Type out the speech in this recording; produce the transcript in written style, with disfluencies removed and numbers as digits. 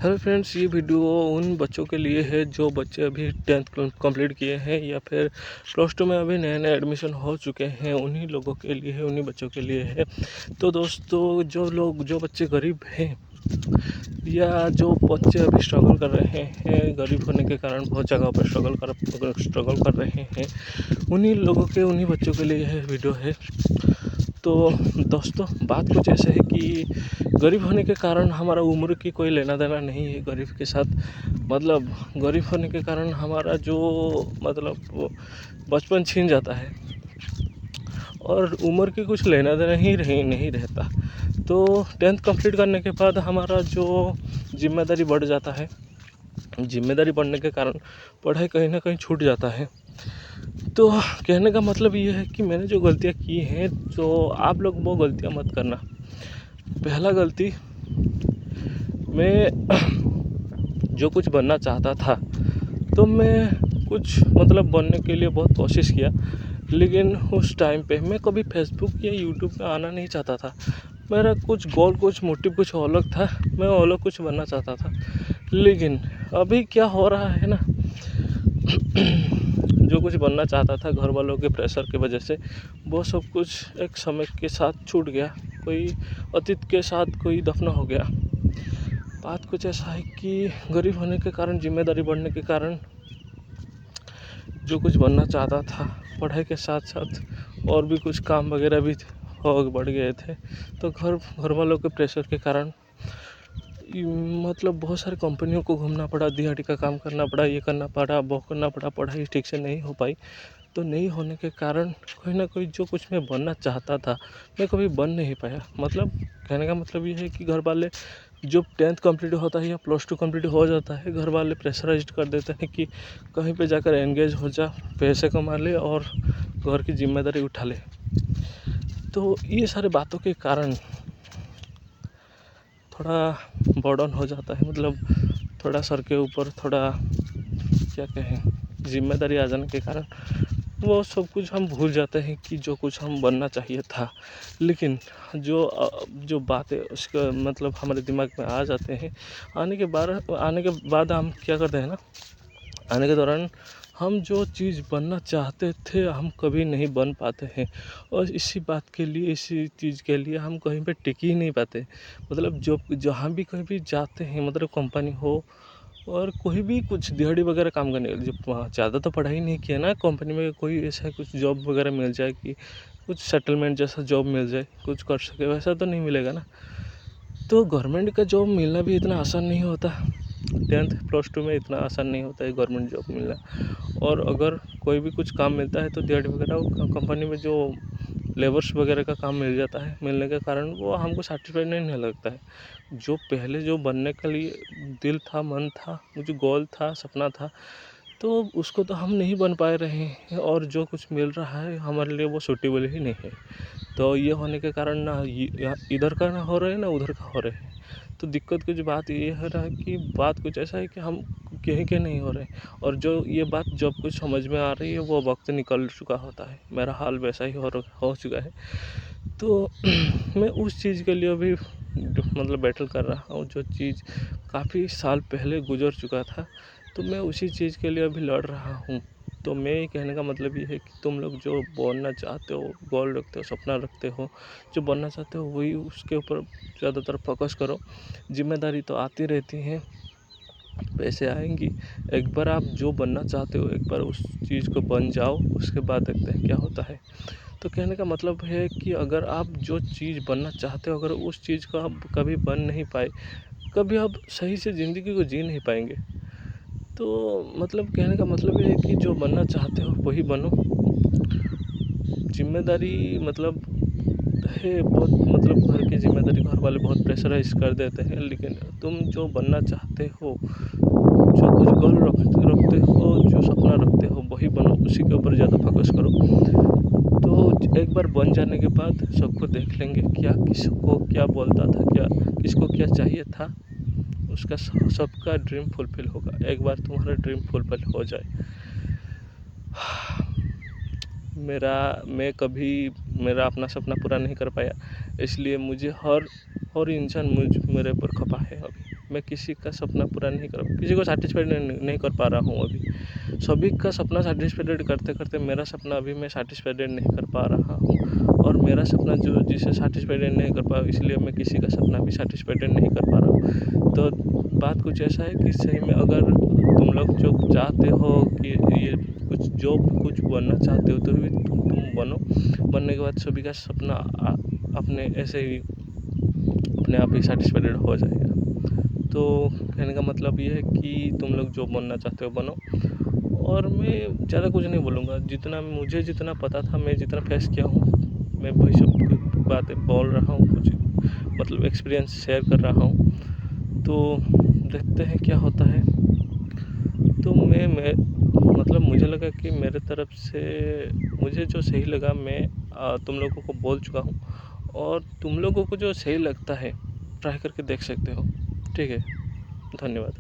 Hello friends, ये video उन बच्चों के लिए है जो बच्चे अभी 10th कंप्लीट किए हैं या फिर प्लस टू में अभी नए नए एडमिशन हो चुके हैं। उन्हीं लोगों के लिए है, उन्हीं बच्चों के लिए है। तो दोस्तों, जो बच्चे गरीब हैं या जो बच्चे अभी स्ट्रगल कर रहे हैं, गरीब होने के कारण बहुत जगह पर स्ट्रगल कर रहे हैं, उन्हीं बच्चों के लिए यह वीडियो है। तो दोस्तों, बात कुछ ऐसे है कि गरीब होने के कारण हमारा उम्र की कोई लेना देना नहीं है गरीब के साथ। मतलब गरीब होने के कारण हमारा जो वो बचपन छीन जाता है और उम्र की कुछ लेना देना ही नहीं रहता। तो 10th कंप्लीट करने के बाद हमारा जो जिम्मेदारी बढ़ जाता है, जिम्मेदारी बढ़ने के कारण पढ़ाई कहीं ना कहीं छूट जाता है। तो कहने का मतलब ये है कि मैंने जो गलतियाँ की हैं, तो आप लोग वो गलतियाँ मत करना। पहला गलती, मैं जो कुछ बनना चाहता था तो मैं कुछ बनने के लिए बहुत कोशिश किया, लेकिन उस टाइम पे मैं कभी फेसबुक या यूट्यूब पे आना नहीं चाहता था। मेरा कुछ गोल, कुछ मोटिव कुछ अलग था। मैं अलग कुछ बनना चाहता था। लेकिन अभी क्या हो रहा है ना, जो कुछ बनना चाहता था घर वालों के प्रेशर की वजह से, वो सब कुछ एक समय के साथ छूट गया। कोई अतीत के साथ कोई दफना हो गया। बात कुछ ऐसा है कि गरीब होने के कारण, जिम्मेदारी बढ़ने के कारण जो कुछ बनना चाहता था, पढ़ाई के साथ साथ और भी कुछ काम वगैरह भी बढ़ गए थे। तो घर वालों के प्रेशर के कारण बहुत सारी कंपनियों को घूमना पड़ा, दिहाड़ी का काम करना पड़ा, ये करना पड़ा, वो करना पड़ा। पढ़ाई ठीक से नहीं हो पाई। तो नहीं होने के कारण कोई ना कोई जो कुछ मैं बनना चाहता था, मैं कभी बन नहीं पाया। कहने का मतलब ये है कि घर वाले, जब 10th कंप्लीट होता है या प्लस टू कंप्लीट हो जाता है, घर वाले प्रेशराइज्ड कर देते हैं कि कहीं पे जाकर एंगेज हो जा, पैसे कमा ले और घर की जिम्मेदारी उठा ले। तो ये सारे बातों के कारण थोड़ा बर्डन हो जाता है। थोड़ा सर के ऊपर थोड़ा क्या कहें, जिम्मेदारी आ जाने के कारण वो सब कुछ हम भूल जाते हैं कि जो कुछ हम बनना चाहिए था। लेकिन जो बातें उसका हमारे दिमाग में आ जाते हैं, आने के बाद हम क्या करते हैं ना, आने के दौरान हम जो चीज़ बनना चाहते थे हम कभी नहीं बन पाते हैं। और इसी बात के लिए, इसी चीज़ के लिए हम कहीं पे टिक ही नहीं पाते। जो जहाँ भी कहीं भी जाते हैं, कंपनी हो और कोई भी कुछ दिहाड़ी वगैरह काम करने, जो ज़्यादा तो पढ़ाई नहीं किया ना, कंपनी में कोई ऐसा कुछ जॉब वगैरह मिल जाए कि कुछ सेटलमेंट जैसा जॉब मिल जाए, कुछ कर सके, वैसा तो नहीं मिलेगा ना। तो गवर्नमेंट का जॉब मिलना भी इतना आसान नहीं होता। 10th प्लस टू में इतना आसान नहीं होता है गवर्नमेंट जॉब मिलना। और अगर कोई भी कुछ काम मिलता है तो दिहाड़ी वगैरह कंपनी में जो लेबर्स वगैरह का काम मिल जाता है, मिलने के कारण वो हमको सेटिस्फाइड नहीं लगता है। जो पहले जो बनने के लिए दिल था, मन था, जो गोल था, सपना था, तो उसको तो हम नहीं बन पा रहे हैं। और जो कुछ मिल रहा है हमारे लिए वो सूटेबल ही नहीं है। तो ये होने के कारण ना इधर का ना हो रहा है, ना उधर का हो रहा है। तो दिक्कत की जो बात ये है रहा कि बात कुछ ऐसा है कि हम कहीं के नहीं हो रहे। और जो ये बात जब कुछ समझ में आ रही है, वो वक्त निकल चुका होता है। मेरा हाल वैसा ही हो चुका है। तो मैं उस चीज़ के लिए अभी बैटल कर रहा हूँ, जो चीज़ काफ़ी साल पहले गुजर चुका था। तो मैं उसी चीज़ के लिए अभी लड़ रहा हूँ। तो मैं ये कहने का मतलब ये है कि तुम लोग जो बनना चाहते हो, गोल रखते हो, सपना रखते हो, जो बनना चाहते हो, वही उसके ऊपर ज़्यादातर फोकस करो। जिम्मेदारी तो आती रहती हैं, पैसे आएंगी। एक बार आप जो बनना चाहते हो, एक बार उस चीज़ को बन जाओ, उसके बाद देखते हैं क्या होता है। तो कहने का मतलब है कि अगर आप जो चीज़ बनना चाहते हो, अगर उस चीज़ को आप कभी बन नहीं पाए, कभी आप सही से ज़िंदगी को जी नहीं पाएंगे। तो कहने का मतलब ये है कि जो बनना चाहते हो वही बनो। जिम्मेदारी है बहुत, घर की जिम्मेदारी घर वाले बहुत प्रेशराइज कर देते हैं। लेकिन तुम जो बनना चाहते हो, जो कुछ गोल रखते हो, जो सपना रखते हो, वही बनो। उसी के ऊपर ज़्यादा फोकस करो। तो एक बार बन जाने के बाद सबको देख लेंगे, क्या किसको क्या बोलता था, क्या किसको क्या चाहिए था, उसका सबका ड्रीम फुलफिल होगा। एक बार तुम्हारा ड्रीम फुलफिल हो जाए। मैं कभी मेरा अपना सपना पूरा नहीं कर पाया, इसलिए मुझे हर इंसान मेरे ऊपर खपा है अभी। मैं किसी का सपना पूरा नहीं कर, किसी को सैटिस्फाइड नहीं कर पा रहा हूँ अभी। सभी का सपना सैटिस्फाइड करते करते मेरा सपना अभी मैं सैटिस्फाइड नहीं कर पा रहा हूँ, और मेरा सपना जो जिसे सैटिस्फाइड नहीं कर पा, इसलिए मैं किसी का सपना भी सैटिस्फाइड नहीं कर पा रहा हूँ। तो बात कुछ ऐसा है कि सही में अगर तुम लोग जो चाहते हो कि ये कुछ बनना चाहते हो तो भी तुम बनो। बनने के बाद सभी का सपना अपने ऐसे ही अपने आप ही सैटिस्फाइड हो जाएगा। तो कहने का मतलब ये है कि तुम लोग जो बनना चाहते हो बनो। और मैं ज़्यादा कुछ नहीं बोलूँगा, मुझे जितना पता था, मैं जितना फेस किया हूँ, मैं वही सब बातें बोल रहा हूँ, कुछ मतलब एक्सपीरियंस शेयर कर रहा हूँ। तो देखते हैं क्या होता है। तो मैं मतलब मुझे लगा कि मेरे तरफ से मुझे जो सही लगा मैं तुम लोगों को बोल चुका हूँ, और तुम लोगों को जो सही लगता है ट्राई करके देख सकते हो। ठीक है, धन्यवाद।